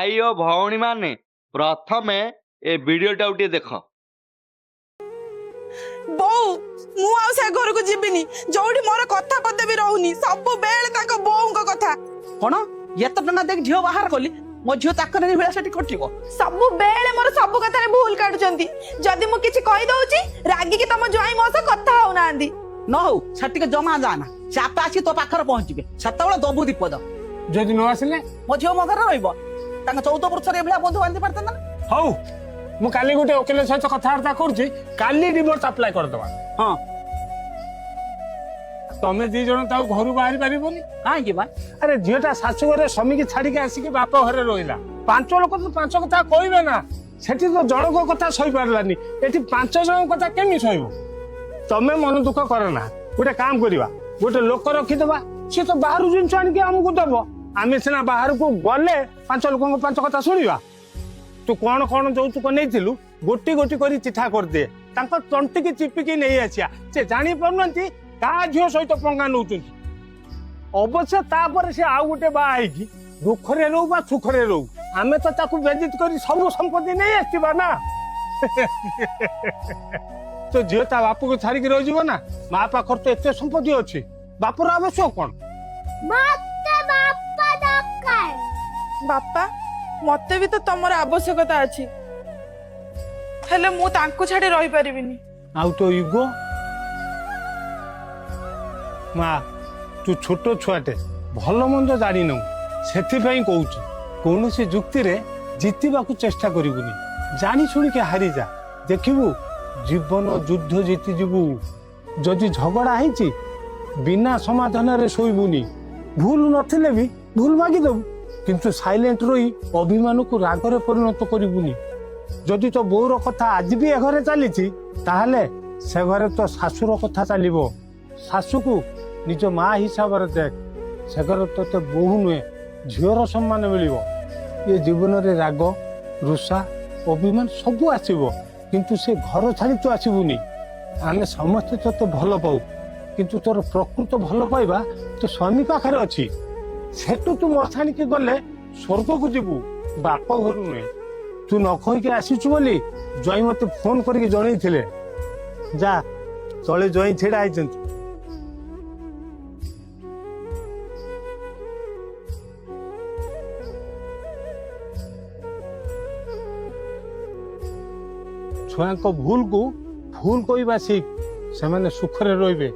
भाई और भौणी माने प्रथमे ए वीडियोटा उठे देख। बोऊ मु आ से घर को जीविनी जोडी मोर कथा पदे भी रहउनी सब बेले ताको बोऊ को कथा कोन एत टंगा देख झियो बाहर कली मो झियो ताकरे भेला सेठी कटिबो सब बेले मोर सब कथा रे भूल काटुचंती जदी मु किछि कहि दउची रागी के तम जोई मोस कथा हो नांदी न हो सेठी के जमा जाना चाप आसी तो पाखर पहुंचबे सतबेला दबु दीपद जदि न आसिले मो झियो मो घर रहइबो तांगा 14 वर्ष रे भेला बंधु बांधी परतन ना हौ मु काली गुटे ओकेले सहित कथावार्ता करछि काली डिवोर्स अप्लाई कर दवा। हां तमे दी जण ताऊ घर बाहर पारिबोनी काहे की बा अरे झियोटा शाशु घरे स्वामी की छाड़ी के आसी के बाप घरे रोइला पांच लोक तो पांच कथा कहबे ना सेठी तो जणको कथा सही पारलानी एठी पांच जण कथा केमी सहिबो तमे मन दुख करना गोटे काम करिवा गोटे लोक रखी देबा से तो बाहर जिंस आन के हमकु दबो आमे सिना बाहर को गले पांच लोकन पांच कथा सुनिवा तू कौन कौन जो तू नहीं गोटी गोटी करी चिठा कर दे तांको तंटी की चिपी की नहीं आसिया से जानी पारुनंती का झियो सहित पंगा नउचंती अवश्य तापर से आउ गोटे बा आईकी दुखरे रहू बा सुखरे रहू आमे तो ताकू बेजित करी सब संपत्ति नहीं आसीबा ना तो झियो ता बापू को छाड़ी के रह जीव ना मां पाखर तो एते संपत्ति अछि बापूर आवश्यक कोन मते बापा दरकार बापा मते भी तो तमर आवश्यकता अछि हेले मु तांको छाडी रहि परिबिनी आउ तो इगो माँ तू छोट छुआटे भल मंद जानी नौ से कहूँ कौन सी जुक्ति रे जीतवा चेष्टा करिबुनी जानी शुणी के हारी जा देखिबू जीवन युद्ध जीति जीवु जदि झगड़ा है बिना समाधान रे सोइबुनी भूल नथिले भी भूल मागी दबु किंतु साइलेंट रही अभिमान को रागरे परिणत करिबुनी जदि तो बोर कथा आज भी ए घरे चली ताहले से घरे तो शाशुर कथा चलिबो शाशु को निज माँ हिसाब रे देख से घरे तो बोहू नुहे झीवर सम्मान मिलिबो ये जीवन रे राग रुषा अभिमान सब आसीबो किंतु से घर छाड़ी तो आसीबुनी आमे समस्त तो भल पाऊ किंतु तोर प्रकृत भल पाइबा तो स्वामी पाखरे अछि सेटू तू मछाणी के गले स्वर्ग को जीवु बाप घर नुहे तू न कहीकि आसीचु बोली जई मते फोन करके जणई थिले जा तले जई छेड़ा आइचंती छुआ को भूल को भूल कहवा सीख से सुखरे रहिबे।